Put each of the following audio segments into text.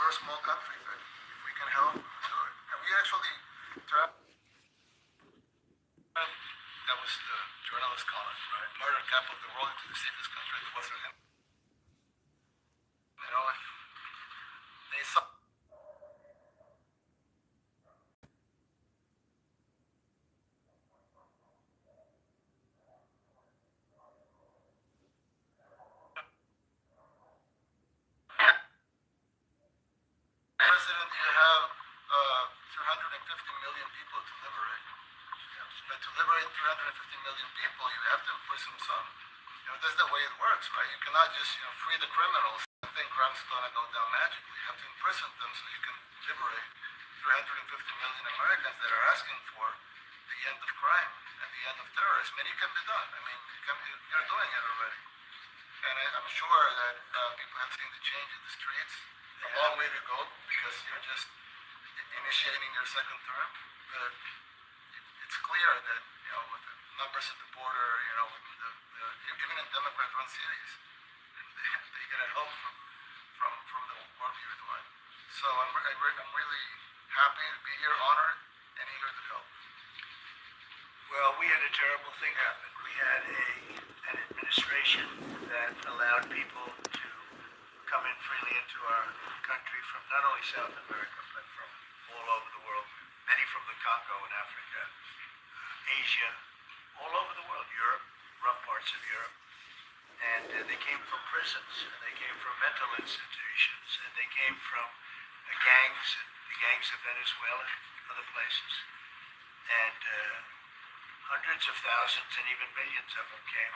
we're a small country, but if we can help, we'll do it. And we actually tried. That was the journalist column, right? Murder capital of the world into the safest country in the Western Hemisphere. You know, if they saw. President, you have 350 million people to liberate. But to liberate 350 million people, you have to imprison some. You know, that's the way it works, right? You cannot just, free the criminals and think crime's gonna go down magically. You have to imprison them so you can liberate 350 million Americans that are asking for the end of crime and the end of terrorism. And it can be done. I mean, you're doing it already. And I'm sure that people have seen the change in the streets. A long way to go because you're just initiating your second term. But it's clear that, with the numbers at the border, even in Democrat-run cities, they get a help from the work you're doing. So I'm really happy to be here, honored, and eager to help. Well, we had a terrible thing happen. We had an administration that allowed people to come in freely into our country from not only South America, but from all over the world, many from the Congo and Africa, Asia, all over the world, Europe, rough parts of Europe. And they came from prisons, and they came from mental institutions, and they came from the gangs of Venezuela and other places. And hundreds of thousands and even millions of them came.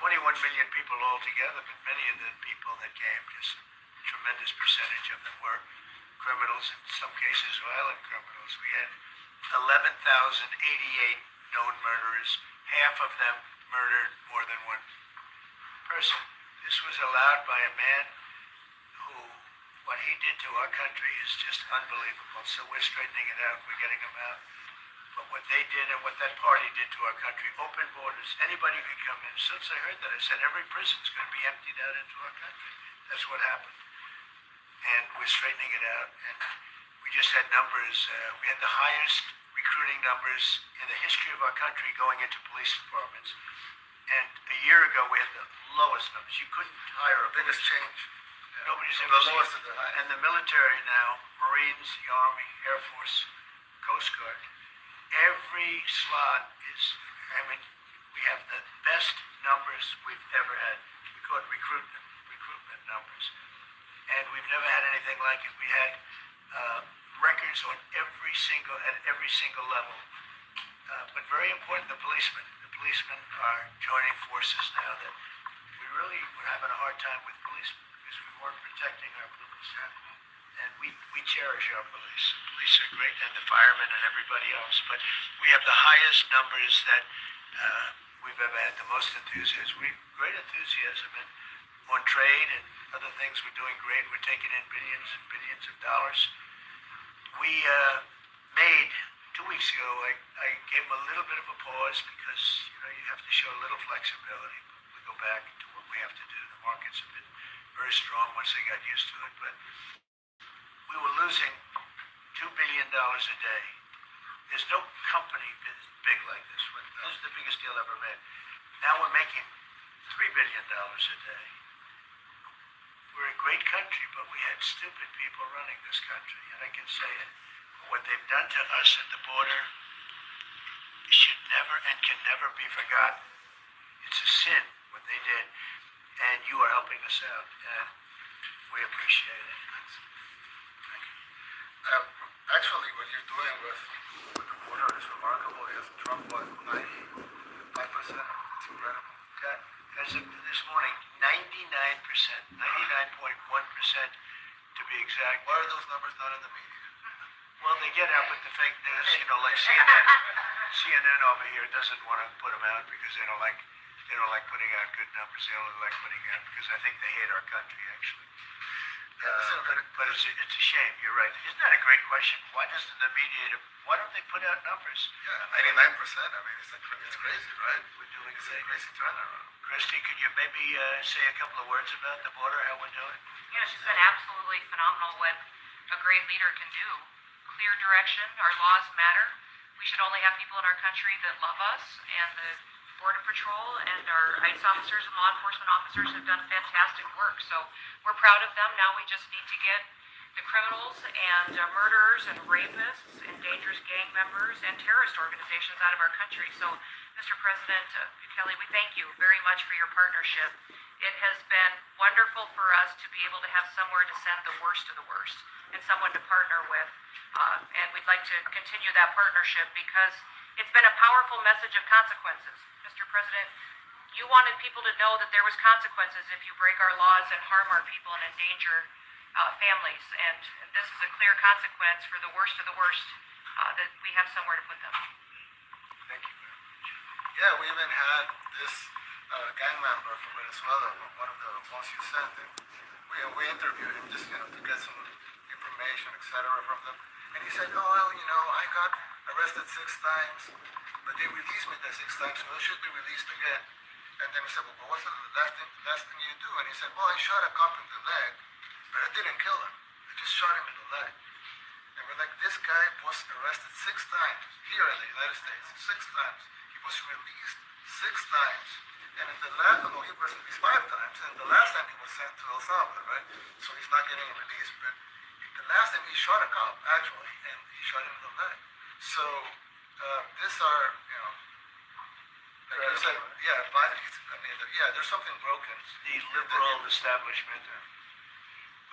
21 million people altogether, but many of the people that came, just a tremendous percentage of them were criminals, in some cases violent criminals. We had 11,088 known murderers, half of them murdered more than one person. This was allowed by a man who, what he did to our country is just unbelievable. So we're straightening it out, we're getting him out. But what they did and what that party did to our country, open borders, anybody could come in. As soon as I heard that, I said, every prison's going to be emptied out into our country. That's what happened. And we're straightening it out. And we just had numbers. We had the highest recruiting numbers in the history of our country going into police departments. And a year ago, we had the lowest numbers. You couldn't hire a biggest change. Nobody's From ever the lowest seen. to the highest. And the military now, Marines, the Army, Air Force, Coast Guard, every slot is, we have the best numbers we've ever had. We call it recruitment numbers. And we've never had anything like it. We had records on every single level. But very important, the policemen. The policemen are joining forces now that we really were having a hard time with policemen because we weren't protecting our police. And we cherish our police. The police are great, and the firemen and everybody else. But we have the highest numbers that we've ever had, the most enthusiasm. Great enthusiasm on trade and other things. We're doing great. We're taking in billions and billions of dollars. We made, 2 weeks ago, I gave them a little bit of a pause because, you have to show a little flexibility. We go back to what we have to do. The markets have been very strong once they got used to it. But we were losing $2 billion a day. There's no company big like this one. This is the biggest deal ever made. Now we're making $3 billion a day. We're a great country, but we had stupid people running this country, and I can say it. What they've done to us at the border should never and can never be forgotten. It's a sin, what they did, and you are helping us out, and we appreciate it. Actually, what you're doing with the border is remarkable. Yes, Trump was 95%. It's incredible. Okay. This morning, 99%, 99.1% to be exact. Why are those numbers not in the media? Well, they get out with the fake news, like CNN. CNN over here doesn't want to put them out because they don't like putting out good numbers. They only like putting out because I think they hate our country, actually. But it's a shame. You're right. Isn't that a great question? Why don't they put out numbers? Yeah, 99%. It's crazy, right? We're doing It's great. a crazy turnaround. Christy, could you maybe say a couple of words about the border, how we're doing? She's been absolutely phenomenal with a great leader can do. Clear direction. Our laws matter. We should only have people in our country that love us, and the Border Patrol and our ICE officers and law enforcement officers have done fantastic work. So we're proud of them. Now we just need to get the criminals and murderers and rapists and dangerous gang members and terrorist organizations out of our country. So, Mr. President Kelly, we thank you very much for your partnership. It has been wonderful for us to be able to have somewhere to send the worst of the worst and someone to partner with. And we'd like to continue that partnership because it's been a powerful message of consequences. Mr. President, you wanted people to know that there was consequences if you break our laws and harm our people and endanger families. And this is a clear consequence for the worst of the worst that we have somewhere to put them. Thank you very much. Yeah, we even had this gang member from Venezuela, one of the ones you sent, and we interviewed him just to get some information, etc. from them. And he said, oh, well, I got arrested 6 times, but they released me the 6 times, so I should be released again. And then he said, well, what's the last thing you do? And he said, well, I shot a cop in the leg, but I didn't kill him. I just shot him in the leg. And we're like, this guy was arrested 6 times here in the United States, 6 times. He was released 6 times. And in the last, no, he was released 5 times. And the last time he was sent to El Salvador, right? So he's not getting released. But the last time he shot a cop, actually, and he shot him in the leg. So these are, like you said, yeah, violence. I mean, yeah, there's something broken. The liberal establishment,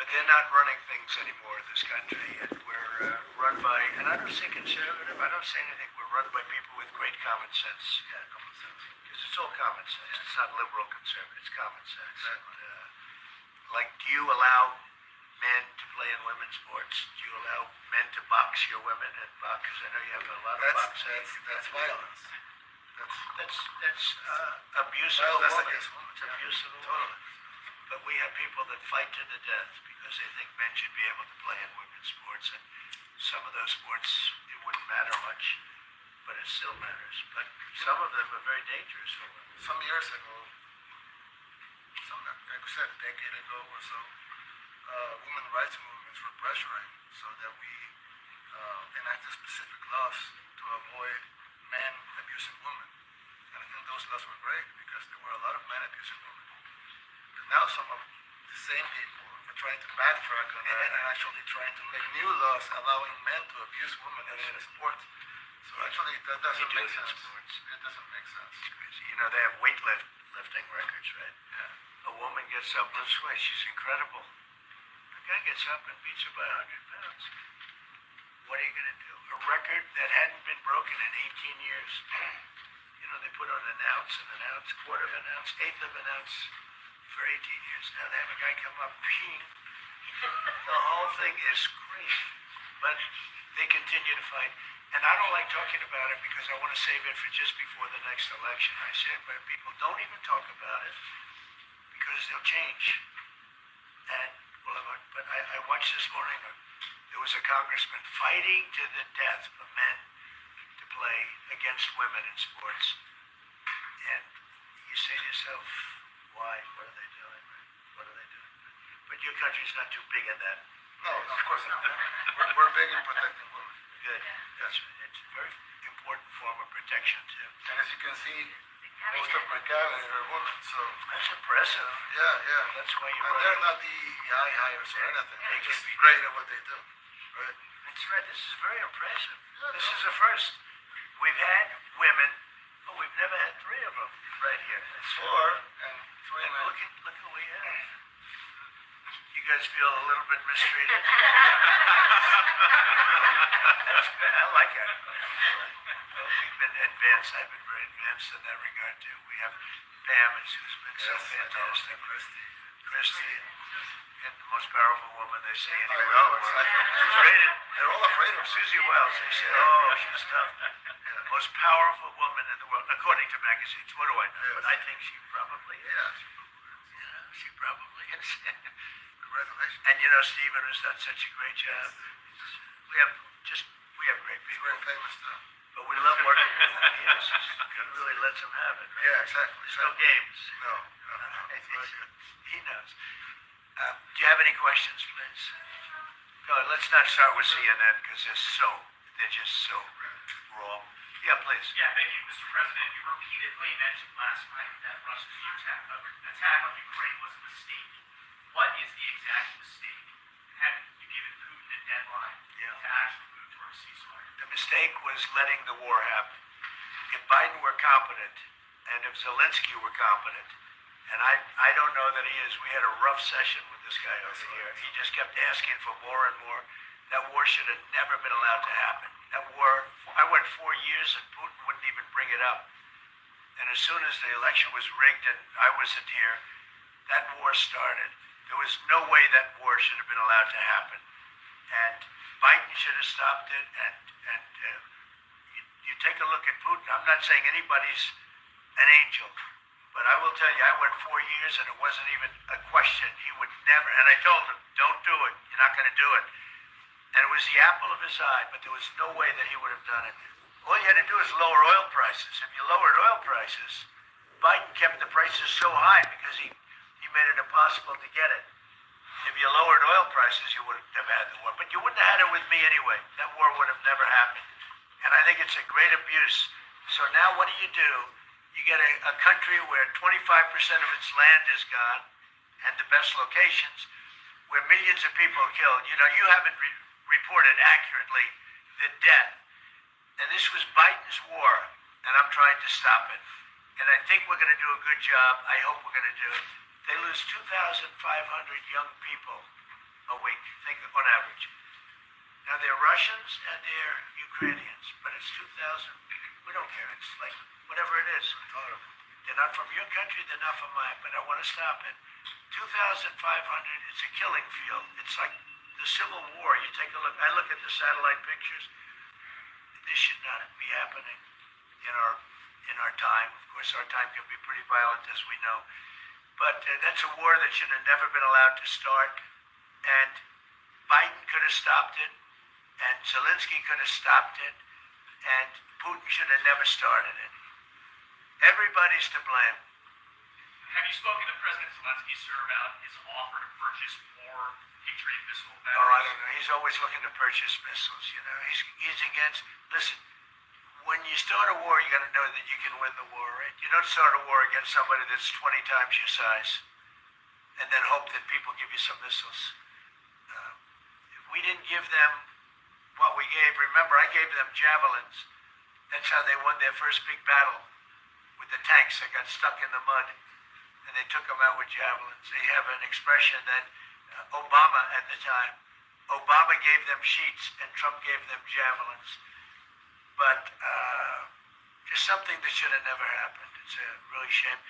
but they're not running things anymore in this country. And we're run by, and I don't say conservative, I don't say anything. We're run by people with great common sense. Yeah, common sense. Because it's all common sense. It's not liberal conservative, it's common sense. Exactly. And, like, do you allow men to play in women's sports? Do you allow men to box your women and box? Because I know you have a lot of boxing. That's violence. That's abuse of a Violence woman. against women. It's abuse of a woman. But we have people that fight to the death because they think men should be able to play in women's sports. And some of those sports, it wouldn't matter much, but it still matters. But some of them are very dangerous for women. Some years ago, like I said, a decade ago or so, women's rights movements were pressuring so that we enacted specific laws to avoid men abusing women. And I think those laws were great because there were a lot of men abusing women. But now some of the same people are trying to backtrack on that and actually trying to make new laws allowing men to abuse women in sports. So actually that doesn't make sense. It doesn't make sense. They have weightlifting records, right? Yeah. A woman gets up, lifts weights, she's incredible. The guy gets up and beats her by 100 pounds. What are you going to do? A record that hadn't been broken in 18 years. They put on an ounce, quarter of an ounce, eighth of an ounce for 18 years. Now they have a guy come up, ping. The whole thing is crazy. But they continue to fight. And I don't like talking about it because I want to save it for just before the next election. I said, but people don't even talk about it because they'll change. And but I watched this morning. There was a congressman fighting to the death for men to play against women in sports. And you say to yourself, why? What are they doing? What are they doing? But your country's not too big in that. No, of course not. We're big in protecting women. Good. It's a very important form of protection, too. And as you can see, most of my cabinet are women, so... That's impressive. Yeah. That's why you're And running. they're not the eye hires or anything. They're just great at what they do. Right? That's right. This is very impressive. This is a first. We've had women, but we've never had 3 of them right here. That's 4 and 3 men. Look who we have. You guys feel a little bit mistreated? That's good. I like it. Well, we've been advanced. I've been very advanced in that regard, too. We have Pam, who's been so fantastic. Christy. And the most powerful woman they say in the world. She's rated. They're all afraid of her. Susie Wells. They say, oh, she's tough. The most powerful woman in the world, according to magazines. What do I know? But I think she probably is. Yeah, she probably is. Congratulations. And Stephen has done such a great job. We have great people. Very famous stuff. But we love working with him. He really lets them have it. Right? Yeah, exactly. There's no games. No. He knows. Do you have any questions, please? Let's not start with CNN because they're just so wrong. Yeah, please. Yeah, thank you, Mr. President. You repeatedly mentioned last night that Russia's attack on Ukraine was a mistake. What is the exact mistake? Have you given Putin a deadline to actually move toward a ceasefire? The mistake was letting the war happen. If Biden were competent, and if Zelensky were competent, and I don't know that he is. We had a rough session with this guy over here. He just kept asking for more and more. That war should have never been allowed to happen. That war, I went 4 years and Putin wouldn't even bring it up. And as soon as the election was rigged and I wasn't here, that war started. There was no way that war should have been allowed to happen. And Biden should have stopped it. And you take a look at Putin. I'm not saying anybody's an angel. But I will tell you, I went 4 years and it wasn't even a question. He would never, and I told him, don't do it. You're not going to do it. And it was the apple of his eye, but there was no way that he would have done it. All you had to do is lower oil prices. If you lowered oil prices, Biden kept the prices so high because he made it impossible to get it. If you lowered oil prices, you wouldn't have had the war. But you wouldn't have had it with me anyway. That war would have never happened. And I think it's a great abuse. So now what do? You get a country where 25% of its land is gone, and the best locations, where millions of people are killed. You know, you haven't reported accurately the death. And this was Biden's war, and I'm trying to stop it. And I think we're going to do a good job. I hope we're going to do it. They lose 2,500 young people a week, think on average. Now they're Russians and they're Ukrainians, but it's 2,000. We don't care. It's like whatever it is. They're not from your country, they're not from mine, but I want to stop it. 2,500, it's a killing field. It's like the Civil War. You take a look. I look at the satellite pictures. This should not be happening in our time. Of course, our time can be pretty violent, as we know. But that's a war that should have never been allowed to start. And Biden could have stopped it, and Zelensky could have stopped it, and Putin should have never started it. Everybody's to blame. Have you spoken to President Zelensky, sir, about his offer to purchase more Patriot missile batteries? Oh, I don't know. He's always looking to purchase missiles. You know, he's against. Listen, when you start a war, you got to know that you can win the war, right? You don't start a war against somebody that's 20 times your size, and then hope that people give you some missiles. If we didn't give them what we gave, remember, I gave them javelins. That's how they won their first big battle with the tanks that got stuck in the mud, and they took them out with javelins. They have an expression that Obama at the time, Obama gave them sheets and Trump gave them javelins. But just something that should have never happened. It's a really shame.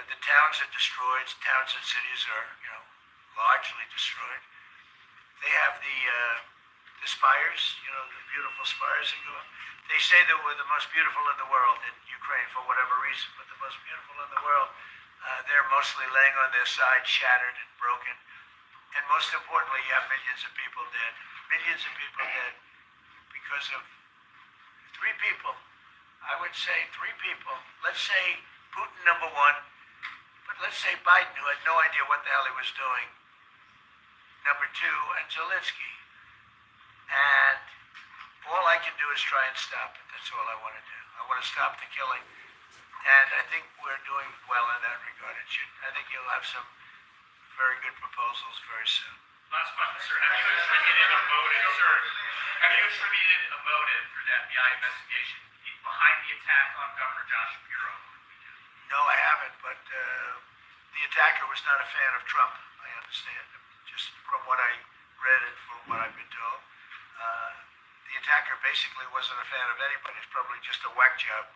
The towns are destroyed. Towns and cities are, largely destroyed. They have the spires, the beautiful spires that go up. They say that we're the most beautiful in the world in Ukraine for whatever reason, but the most beautiful in the world, they're mostly laying on their side, shattered and broken. And most importantly, you have millions of people dead. Millions of people dead because of 3 people. I would say 3 people. Let's say Putin, number 1, but let's say Biden, who had no idea what the hell he was doing, number 2, and Zelensky. And all I can do is try and stop it. That's all I want to do. I want to stop the killing. And I think we're doing well in that regard. I think you'll have some very good proposals very soon. Last question, sir. Have you attributed a motive, sir? Have you attributed a motive for the FBI investigation behind the attack on Governor Josh Shapiro? No, I haven't, but the attacker was not a fan of Trump, I understand, just from what I read and from what I've been told. The attacker basically wasn't a fan of anybody. It's probably just a whack job.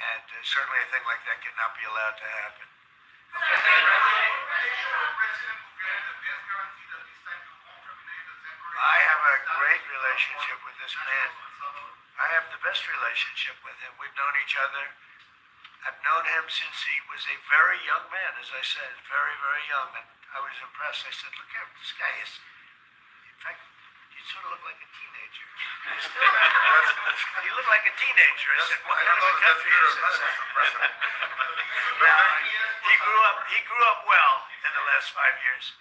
And certainly a thing like that cannot be allowed to happen. I have a great relationship with this man. I have the best relationship with him. We've known each other. I've known him since he was a very young man, as I said, very, very young. And I was impressed. I said, look at him. This guy is, in fact, you sort of look like a teenager. You look like a teenager. I said, what kind of a country is this? Now, he grew up well in the last 5 years.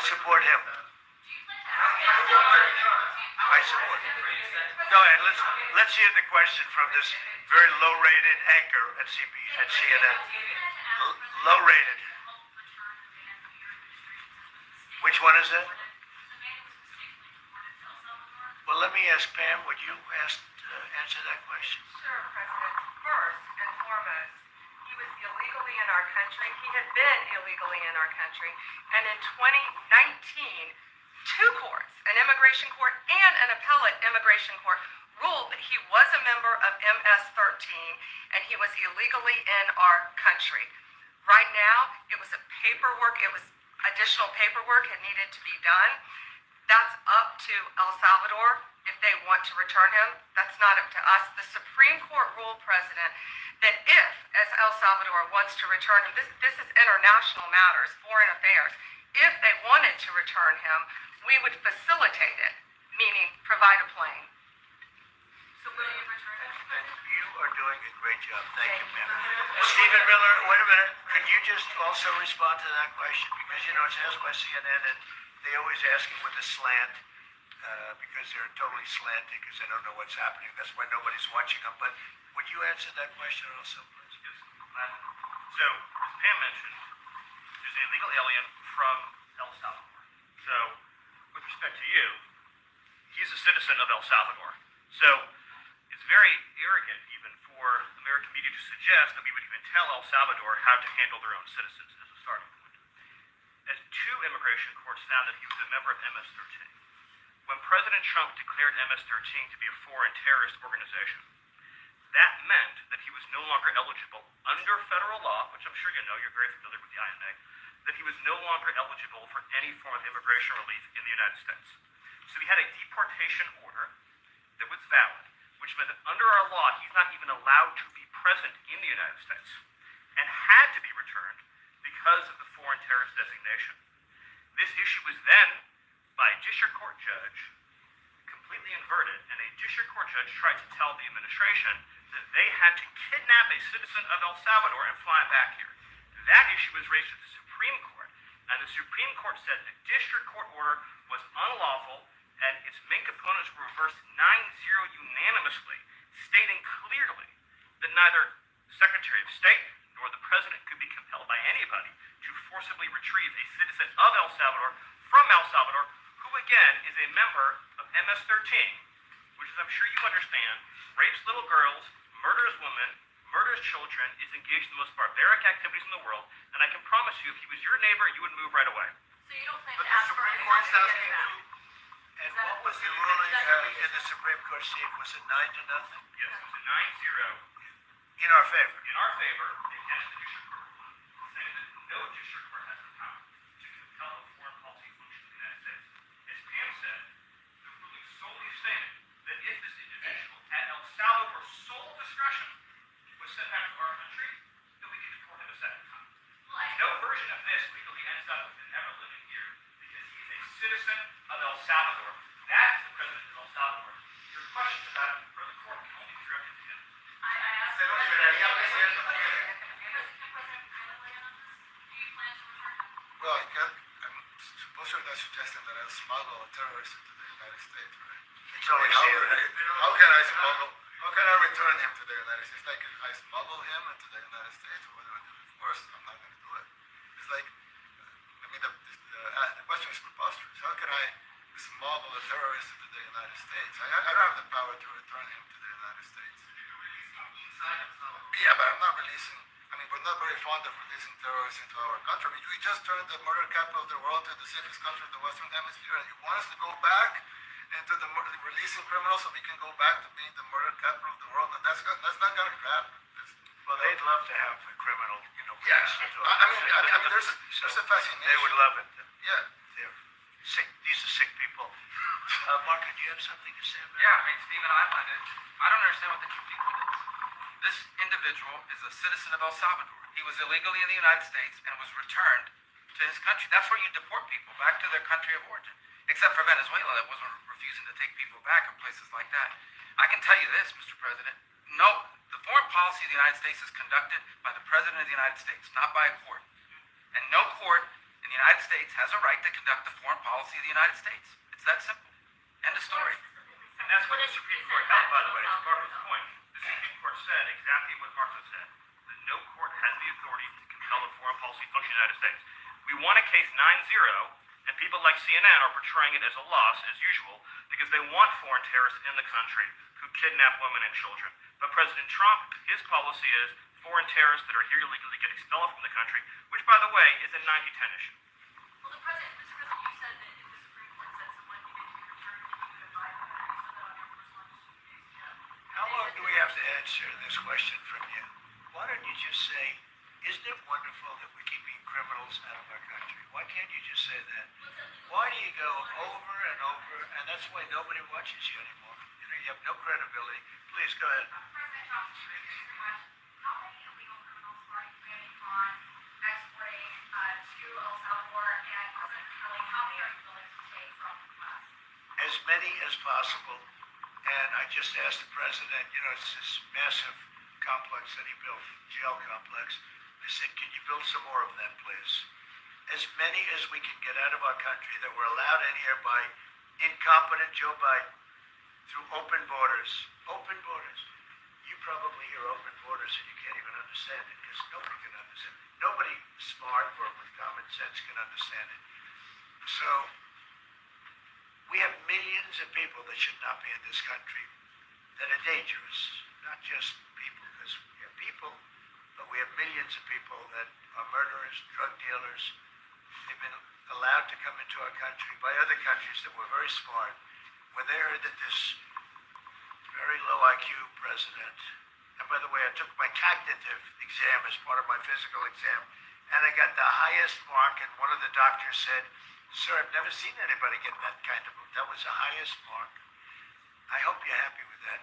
support him. I support him. Go ahead. Let's hear the question from this very low-rated anchor at CNN. Low-rated. Which one is that? Well, let me ask Pam. Would you answer that question? Sure, President. First and foremost, he was illegally in our country. He had been illegally in our country. And in 2019, two courts, an immigration court and an appellate immigration court, ruled that he was a member of MS-13 and he was illegally in our country. Right now, it was additional paperwork that needed to be done. That's up to El Salvador if they want to return him. That's not up to us. The Supreme Court ruled, President, that if, as El Salvador wants to return him, this is international matters, foreign affairs, if they wanted to return him, we would facilitate it, meaning provide a plane. So will you return him? And you are doing a great job. Thank you, ma'am. Stephen Miller, wait a minute. Could you just also respond to that question? Because, it's asked by CNN, and they always ask it with a slant, because they're totally slanted, because they don't know what's happening. That's why nobody's watching them. But would you answer that question also, please? Yes. So, as Pam mentioned, there's an illegal alien from El Salvador. So, with respect to you, he's a citizen of El Salvador. So, it's very arrogant even for American media to suggest that we would even tell El Salvador how to handle their own citizens as a starting point. As two immigration courts found that he was a member of MS-13. When President Trump declared MS-13 to be a foreign terrorist organization, that meant that he was no longer eligible under federal law, which I'm sure you know, you're very familiar with the INA, that he was no longer eligible for any form of immigration relief in the United States. So he had a deportation order that was valid, which meant that under our law, he's not even allowed to be present in the United States and had to be returned because of the foreign terrorist designation. This issue was then, by a district court judge, completely inverted, and a district court judge tried to tell the administration that they had to kidnap a citizen of El Salvador and fly him back here. That issue was raised at the Supreme Court, and the Supreme Court said the district court order was unlawful, and its main components were reversed 9-0 unanimously, stating clearly that neither Secretary of State nor the President could be compelled by anybody to forcibly retrieve a citizen of El Salvador from El Salvador, who again is a member of MS-13, which, as I'm sure you understand, rapes little girls, murders women, murders children, is engaged in the most barbaric activities in the world, and I can promise you, if he was your neighbor, you would move right away. So you don't plan But to the ask for Supreme him Court's to get asking him out? you, And what was the ruling in the Supreme Court, Steve? Was it 9-0? Yes, it was a 9-0 In our favor. in our favor against the district court, saying that no district court has the power to compel a foreign policy function in the United States. As Pam said, the ruling solely stated that if this individual, at El Salvador's sole discretion, was sent back to our country, that we could deport him a second time. No version of this legally ends up with him never living here because he is a citizen of El Salvador. That is the president of El Salvador. Your questions about him for the court can only be directed to him. I asked. Se lo esperaría, Presidente. Well, suppose you're not suggesting that I'll smuggle a terrorist into the United States, right? It's always here. How can I smuggle? How can I return him to the United States? Like, I smuggle him into the United States, or what do I do? Of course, I'm not going to do it. It's like, the question is preposterous. How can I smuggle a terrorist into the United States? I don't have the power to return him to the United States. Yeah, but I'm not releasing. I mean, we're not very fond of releasing terrorists into our country. We just turned the murder capital of the world to the safest country in the Western Hemisphere, and you want us to go back into releasing criminals so we can go back to being the murder capital of the world? And that's not going to happen. Well, they'd love to have a criminal, Yeah, released into I mean, there's a fascination. They would love it. Yeah. They're sick. These are sick people. Mark, do you have something to say about it? Yeah, I mean, Stephen, I don't understand what the confusion is. This individual is a citizen of El Salvador. He was illegally in the United States and was returned to his country. That's where you deport people, back to their country of origin. Except for Venezuela, that wasn't refusing to take people back in places like that. I can tell you this, Mr. President. No, the foreign policy of the United States is conducted by the President of the United States, not by a court. And no court in the United United States has a right to conduct the foreign policy of the United States. It's that simple. End of story. And that's what the Supreme Court held, by the way, to Martha's point. The Supreme Court said exactly what Martha said, that no court has the authority to compel the foreign policy function of the United States. We won a case 9-0, and people like CNN are portraying it as a loss, as usual, because they want foreign terrorists in the country who kidnap women and children. But President Trump, his policy is foreign terrorists that are here illegally get expelled from the country, which, by the way, is a 90-10 issue. Well, Mr. President, you said that if the Supreme Court said someone needed to be returned, you would advise them. You said that on your first lunch 2 days ago. How long do we have to answer this question from you? Why don't you just say, isn't it wonderful that we're keeping criminals out of our country? Why can't you just say that? Why do you go over and over, and that's why nobody watches you anymore? You know, you have no credibility. Please, go ahead. President Trump, how many illegal criminals are you planning on exporting to El Salvador? And President Kelly, how many are you willing to take from the U.S.? As many as possible. And I just asked the president, you know, it's this massive complex that he built, jail complex. I said, can you build some more of them, please? As many as we can get out of our country that were allowed in here by incompetent Joe Biden through open borders. Open borders. You probably hear open borders and you can't even understand it because nobody can understand it. Nobody smart or with common sense can understand it. So we have millions of people that should not be in this country that are dangerous. Not just people, because we have people, but we have millions of people that are murderers, drug dealers. They've been allowed to come into our country by other countries that were very smart. When they heard that this very low IQ president, and by the way, I took my cognitive exam as part of my physical exam, and I got the highest mark, and one of the doctors said, sir, I've never seen anybody get that was the highest mark. I hope you're happy with that.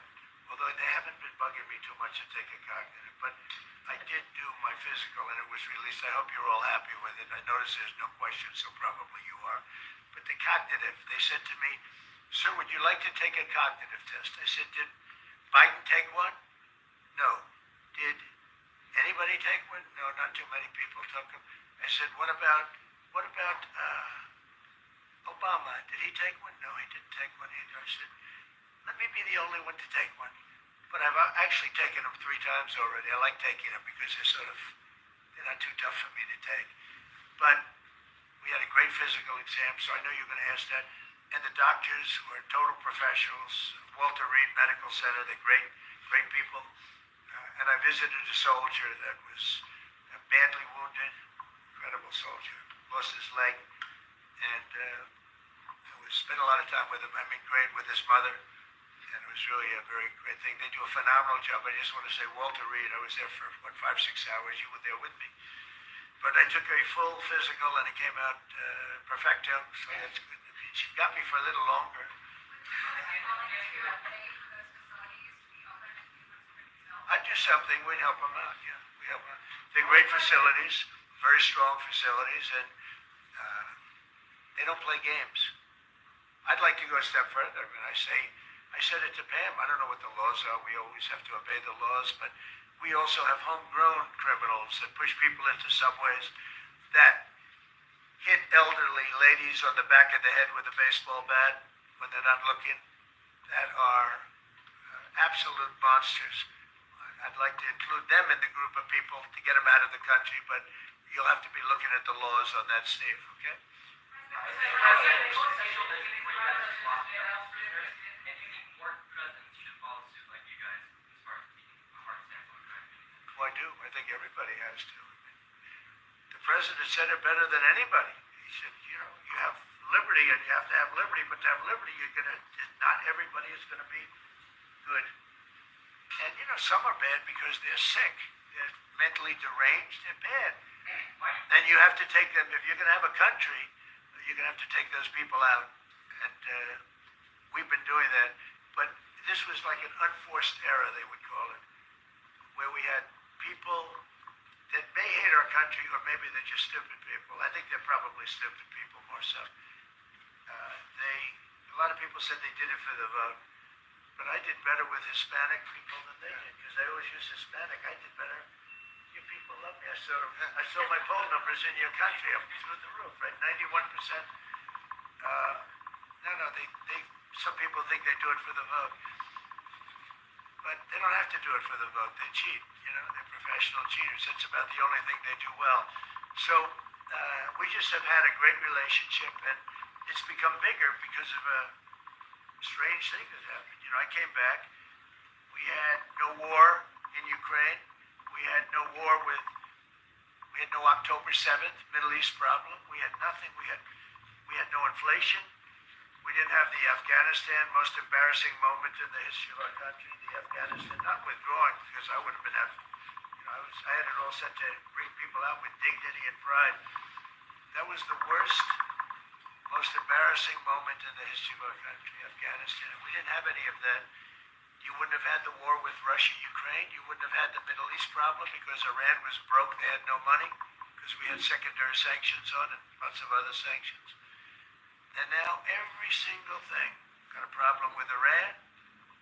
Although they haven't been bugging me too much to take a cognitive, but I did do my physical and it was released. I hope you're all happy with it. I notice there's no question, so probably you are. But the cognitive, they said to me, sir, would you like to take a cognitive test? I said, did Biden take one? No. Did anybody take one? No, not too many people took them. I said, what about Obama? Did he take one? No, he didn't take one either. I said, let me be the only one to take one. But I've actually taken them 3 times already. I like taking them because they're not too tough for me to take. But we had a great physical exam, so I know you're going to ask that. And the doctors who are total professionals, Walter Reed Medical Center, they're great, great people. And I visited a soldier that was badly wounded, incredible soldier, lost his leg. And spent a lot of time with him. I mean, great with his mother. And it was really a very great thing. They do a phenomenal job. I just want to say, Walter Reed, I was there for, 5-6 hours. You were there with me. But I took a full physical and it came out perfecto. So that's good. She got me for a little longer. I'd do something. We'd help them out. Yeah, we help them out. They're great facilities, very strong facilities, and they don't play games. I'd like to go a step further. I mean, I said it to Pam. I don't know what the laws are. We always have to obey the laws, but we also have homegrown criminals that push people into subways, that hit elderly ladies on the back of the head with a baseball bat when they're not looking, that are absolute monsters. I'd like to include them in the group of people to get them out of the country, but you'll have to be looking at the laws on that, Steve, okay? Well, I do. I think everybody has to. The president said it better than anybody. He said, you know, you have liberty and you have to have liberty, but to have liberty, not everybody is going to be good. And, you know, some are bad because they're sick. They're mentally deranged. They're bad. And you have to take them. If you're going to have a country, you're going to have to take those people out. And we've been doing that. But this was like an unforced error, they would call it, where we had people that may hate our country, or maybe they're just stupid people. I think they're probably stupid people more so. A lot of people said they did it for the vote. But I did better with Hispanic people than they did, because they always use Hispanic. I did better. You people love me. Yeah, so I saw my poll numbers in your country up through the roof, right? 91%. No, some people think they do it for the vote. But they don't have to do it for the vote. They cheat, they're professional cheaters. That's about the only thing they do well. So we just have had a great relationship, and it's become bigger because of a strange thing that happened. I came back. We had no war in Ukraine. We had no war we had no October 7th Middle East problem. We had nothing. We had no inflation. We didn't have the Afghanistan most embarrassing moment in the history of our country. The Afghanistan, not withdrawing, because I would have been, I had it all set to bring people out with dignity and pride. That was the worst, most embarrassing moment in the history of our country, Afghanistan. We didn't have any of that. You wouldn't have had the war with Russia, Ukraine. You wouldn't have had the Middle East problem because Iran was broke. They had no money because we had secondary sanctions on and lots of other sanctions. And now every single thing. Got a problem with Iran,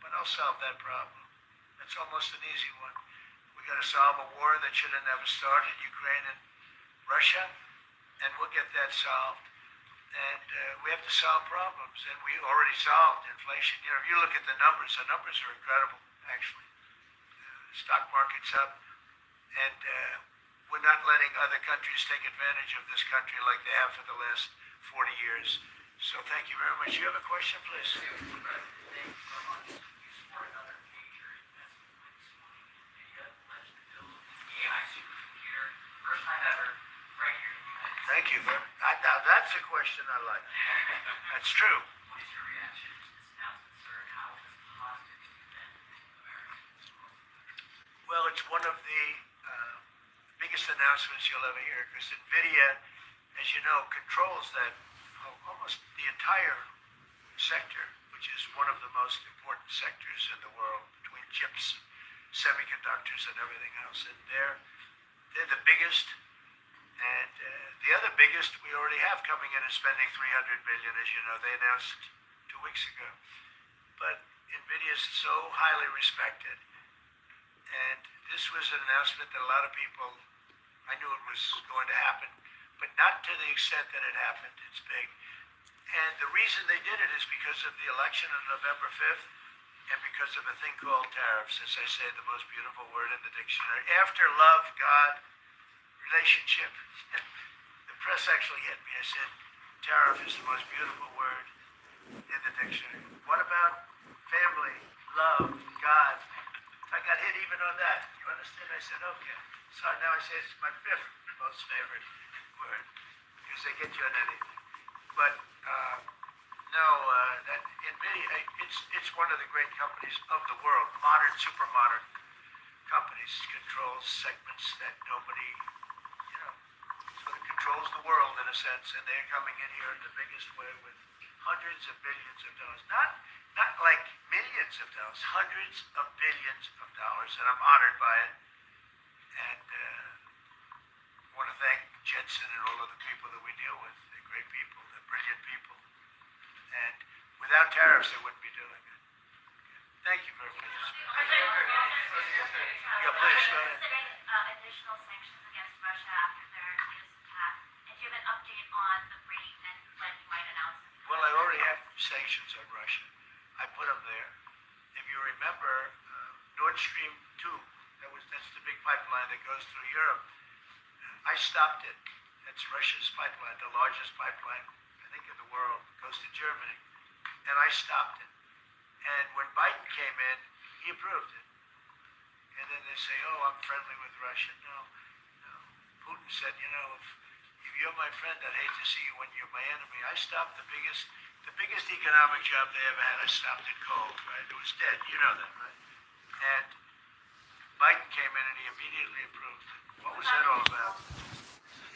but I'll solve that problem. That's almost an easy one. We got to solve a war that should have never started, Ukraine and Russia, and we'll get that solved. And we have to solve problems, and we already solved inflation. If you look at the numbers are incredible, actually. The stock market's up, and we're not letting other countries take advantage of this country like they have for the last 40 years. So thank you very much. You have a question, please? Thank you. Now that's a question I like. That's true. Well, it's one of the biggest announcements you'll ever hear because NVIDIA, as you know, controls that almost the entire sector, which is one of the most important sectors in the world between chips, semiconductors, and everything else. And they're the biggest. And the other biggest we already have coming in and spending $300 billion, as you know, they announced 2 weeks ago. But NVIDIA is so highly respected. And this was an announcement that a lot of people, I knew it was going to happen, but not to the extent that it happened. It's big. And the reason they did it is because of the election on November 5th and because of a thing called tariffs, as I say, the most beautiful word in the dictionary. After love, God, relationship. The press actually hit me. I said, tariff is the most beautiful word in the dictionary. What about family, love, God? I got hit even on that. You understand? I said, okay. So now I say it's my 5th most favorite word because they get you on anything. But that NVIDIA, it's one of the great companies of the world, modern, super modern companies, controls segments that nobody, sort of controls the world in a sense, and they're coming in here in the biggest way with hundreds of billions of dollars. Not like millions of dollars, hundreds of billions of dollars, and I'm honored by it. And I want to thank Jensen and all of the people that we deal with. They're great people, they're brilliant people. And without tariffs, they wouldn't be doing it. Thank you very much. Yeah, please, go ahead. Additional sanctions against Russia after their latest attack, and do you have an update on the rate and when you might announce it? Well, I already have sanctions on Russia. I put them there. If you remember, Nord Stream 2, that's the big pipeline that goes through Europe. I stopped it. That's Russia's pipeline, the largest pipeline, I think, in the world. It goes to Germany. And I stopped it. And when Biden came in, he approved it. And then they say, oh, I'm friendly with Russia. No. Putin said, if you're my friend, I'd hate to see you when you're my enemy. I stopped the biggest economic job they ever had. I stopped it cold, right? It was dead. You know that, right? And Biden came in and he immediately approved it. What was that all about?